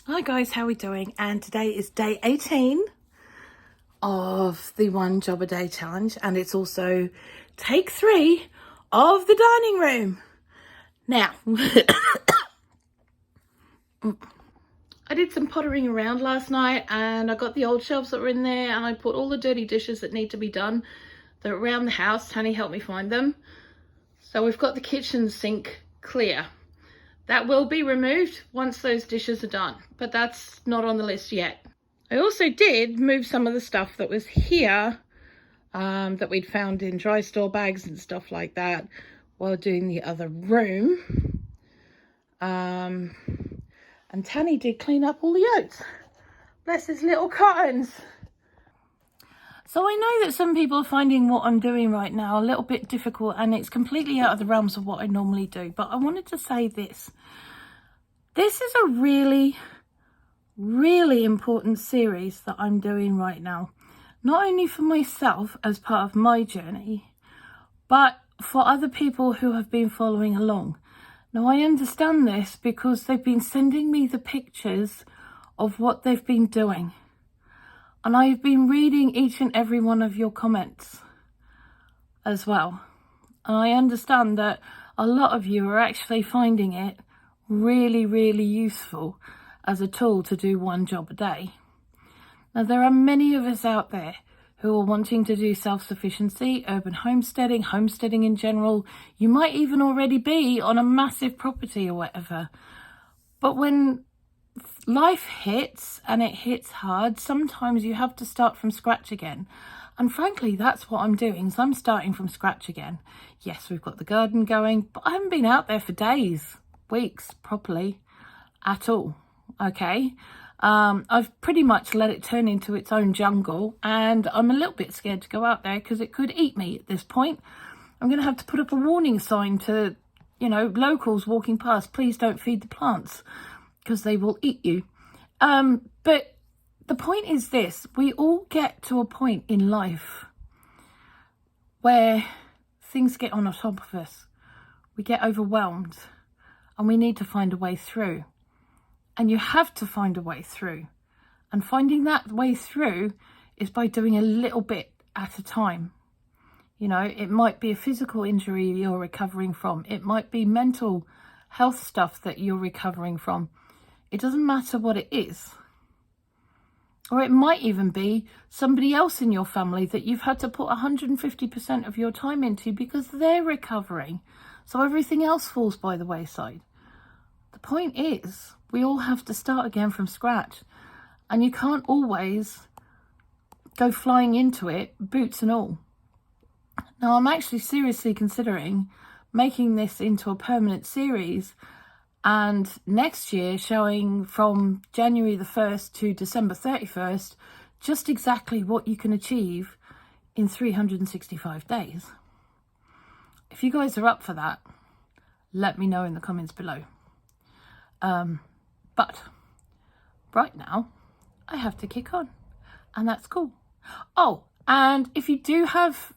Hi guys, how are we doing? And today is day 18 of the 1 job a day challenge, and it's also take 3 of the dining room. Now, I did some pottering around last night and I got the old shelves that were in there and I put all the dirty dishes that need to be done. They're around the house. Tony helped me find them. So we've got the kitchen sink clear. That will be removed once those dishes are done, but that's not on the list yet. I also did move some of the stuff that was here that we'd found in dry store bags and stuff like that while doing the other room. And Tanny did clean up all the oats. Bless his little cottons. So I know that some people are finding what I'm doing right now a little bit difficult, and it's completely out of the realms of what I normally do. But I wanted to say this. This is a really important series that I'm doing right now. Not only for myself as part of my journey, but for other people who have been following along. Now, I understand this because they've been sending me the pictures of what they've been doing. And I've been reading each and every one of your comments as well. And I understand that a lot of you are actually finding it really useful as a tool to do 1 job a day. Now, there are many of us out there who are wanting to do self-sufficiency, urban homesteading in general. You might even already be on a massive property or whatever. But when life hits, and it hits hard, sometimes you have to start from scratch again. And frankly, that's what I'm doing. So I'm starting from scratch again. Yes, we've got the garden going, but I haven't been out there for days, weeks, properly at all. Okay. I've pretty much let it turn into its own jungle, and I'm a little bit scared to go out there because it could eat me at this point. I'm going to have to put up a warning sign to, locals walking past, please don't feed the plants, because they will eat you. But the point is this: we all get to a point in life where things get on top of us. We get overwhelmed and we need to find a way through. And you have to find a way through. And finding that way through is by doing a little bit at a time. It might be a physical injury you're recovering from. It might be mental health stuff that you're recovering from. It doesn't matter what it is. Or it might even be somebody else in your family that you've had to put 150% of your time into because they're recovering. So everything else falls by the wayside. The point is, we all have to start again from scratch. And you can't always go flying into it, boots and all. Now, I'm actually seriously considering making this into a permanent series, and next year showing from January the 1st to December 31st just exactly what you can achieve in 365 days. If you guys are up for that, let me know in the comments below. But right now I have to kick on, and that's cool. Oh, and if you do have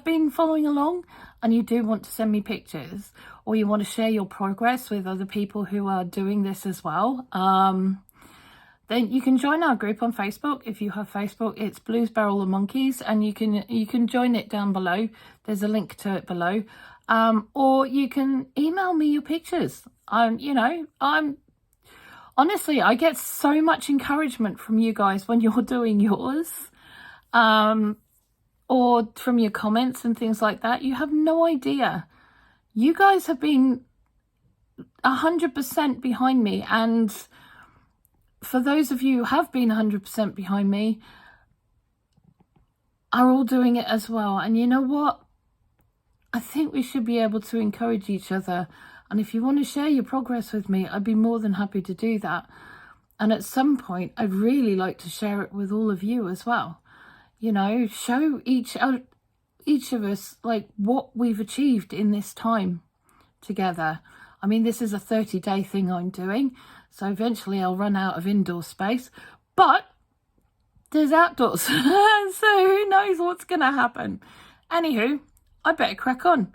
been following along and you do want to send me pictures, or you want to share your progress with other people who are doing this as well, then you can join our group on Facebook. If you have Facebook, it's Blues Barrel and Monkeys, and you can join it down below. There's a link to it below. Or you can email me your pictures. Honestly, I get so much encouragement from you guys when you're doing yours, or from your comments and things like that. You have no idea. You guys have been 100% behind me, and for those of you who have been 100% behind me, are all doing it as well. And you know what? I think we should be able to encourage each other. And if you want to share your progress with me, I'd be more than happy to do that. And at some point, I'd really like to share it with all of you as well. Show each of us like what we've achieved in this time together. I mean, this is a 30-day thing I'm doing, so eventually I'll run out of indoor space, but there's outdoors. So who knows what's going to happen. Anywho, I better crack on,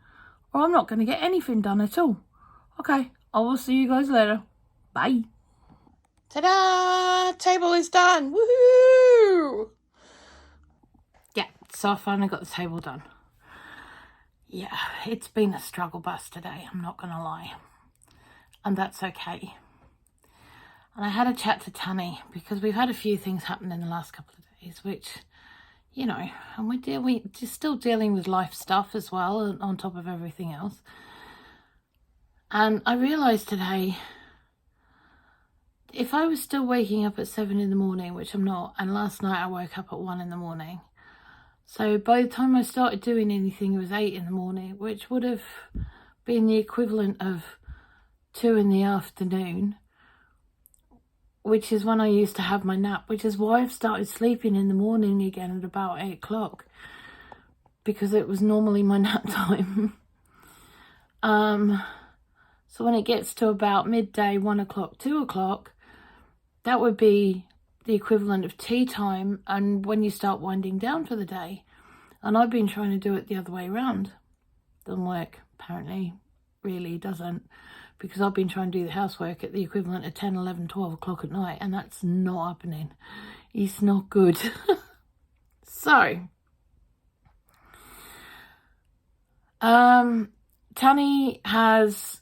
or I'm not going to get anything done at all. Okay, I will see you guys later. Bye. Ta-da! Table is done. Woohoo! Yeah, so I finally got the table done. Yeah, it's been a struggle bus today, I'm not going to lie. And that's okay. And I had a chat to Tanny because we've had a few things happen in the last couple of days, which, you know, and we're just still dealing with life stuff as well on top of everything else. And I realised today, if I was still waking up at 7 in the morning, which I'm not, and last night I woke up at 1 in the morning. So by the time I started doing anything, it was 8 in the morning, which would have been the equivalent of 2 in the afternoon, which is when I used to have my nap, which is why I've started sleeping in the morning again at about 8 o'clock, because it was normally my nap time. So when it gets to about midday, 1 o'clock, 2 o'clock, that would be the equivalent of tea time and when you start winding down for the day. And I've been trying to do it the other way around. Doesn't work, apparently. Really doesn't. Because I've been trying to do the housework at the equivalent of 10, 11, 12 o'clock at night, and that's not happening. It's not good. So, Tanny has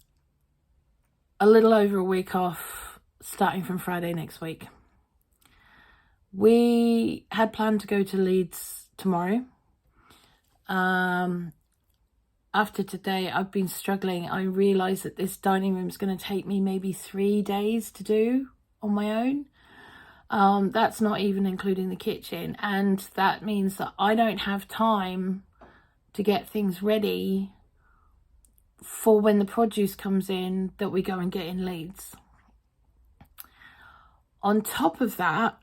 a little over a week off starting from Friday next week. We had planned to go to Leeds tomorrow. After today, I've been struggling. I realised that this dining room is going to take me maybe 3 days to do on my own. That's not even including the kitchen. And that means that I don't have time to get things ready for when the produce comes in that we go and get in Leeds. On top of that,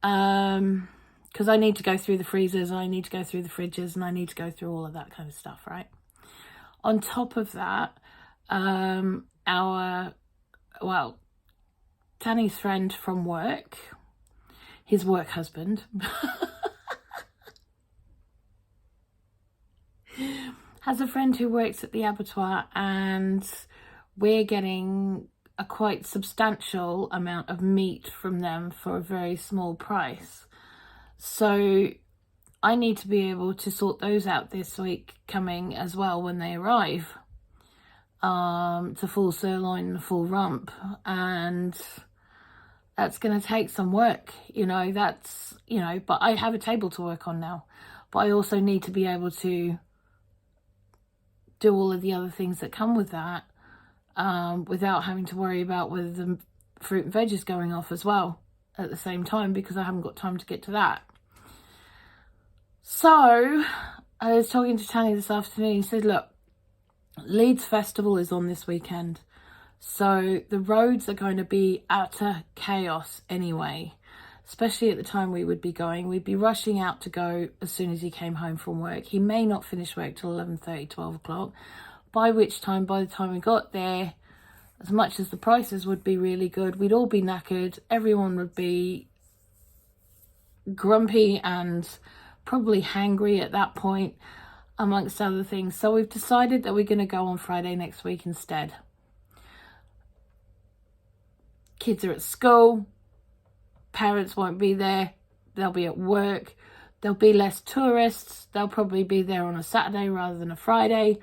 because I need to go through the freezers, and I need to go through the fridges, and I need to go through all of that kind of stuff, right? On top of that, Tanny's friend from work, his work husband, has a friend who works at the abattoir, and we're getting a quite substantial amount of meat from them for a very small price. So I need to be able to sort those out this week coming as well when they arrive. To full sirloin and full rump, and that's going to take some work, but I have a table to work on now, but I also need to be able to do all of the other things that come with that, without having to worry about whether the fruit and veg is going off as well at the same time, because I haven't got time to get to that. So I was talking to Tanny this afternoon. He said, look, Leeds Festival is on this weekend, so the roads are going to be utter chaos anyway, especially at the time we would be going. We'd be rushing out to go as soon as he came home from work. He may not finish work till 11:30, 12 o'clock, by the time we got there, as much as the prices would be really good, we'd all be knackered, everyone would be grumpy and probably hangry at that point, amongst other things. So we've decided that we're going to go on Friday next week instead. Kids are at school, parents won't be there, they'll be at work, there'll be less tourists, they'll probably be there on a Saturday rather than a Friday.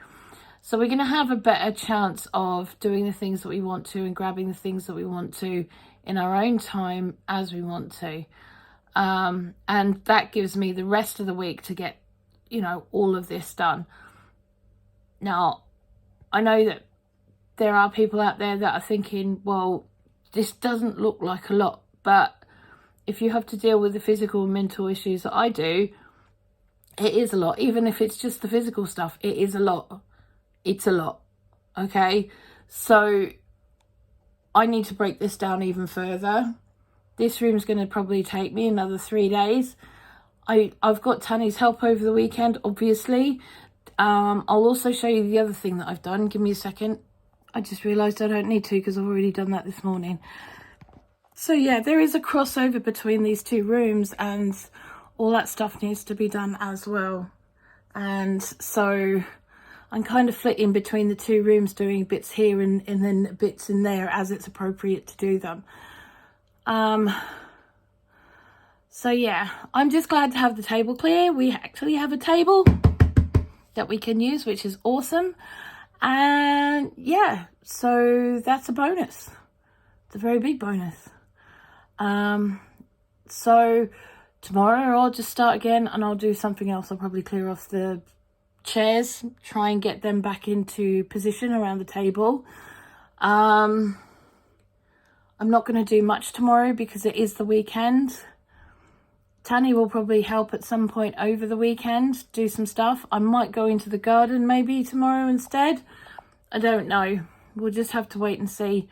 So we're going to have a better chance of doing the things that we want to and grabbing the things that we want to in our own time as we want to. And that gives me the rest of the week to get, all of this done. Now, I know that there are people out there that are thinking, well, this doesn't look like a lot, but if you have to deal with the physical and mental issues that I do, it is a lot. Even if it's just the physical stuff, it is a lot. It's a lot, okay? So I need to break this down even further. This room's going to probably take me another 3 days. I've got Tanny's help over the weekend, obviously. I'll also show you the other thing that I've done. Give me a second. I just realised I don't need to because I've already done that this morning. So yeah, there is a crossover between these two rooms, and all that stuff needs to be done as well. And so I'm kind of flitting between the two rooms, doing bits here and then bits in there as it's appropriate to do them. So yeah, I'm just glad to have the table clear. We actually have a table that we can use, which is awesome. And yeah, so that's a bonus. It's a very big bonus. So tomorrow I'll just start again and I'll do something else. I'll probably clear off the chairs, try and get them back into position around the table. I'm not going to do much tomorrow because it is the weekend. Tanny will probably help at some point over the weekend, do some stuff. I might go into the garden maybe tomorrow instead. I don't know. We'll just have to wait and see.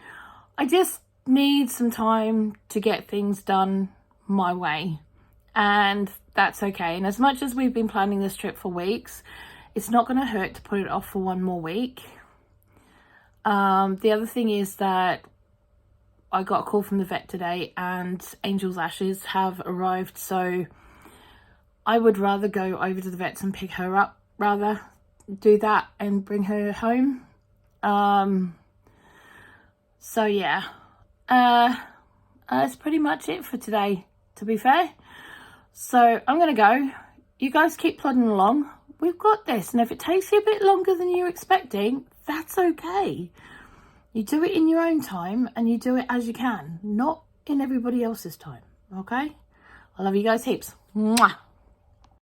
I just need some time to get things done my way. And that's okay. And as much as we've been planning this trip for weeks, it's not going to hurt to put it off for one more week. The other thing is that I got a call from the vet today and Angel's ashes have arrived, so I would rather go over to the vet's and pick her up, rather do that and bring her home. So yeah, that's pretty much it for today, to be fair. So I'm gonna go. You guys keep plodding along. We've got this, and if it takes you a bit longer than you're expecting, that's okay. You do it in your own time and you do it as you can, not in everybody else's time, okay? I love you guys heaps. Mwah.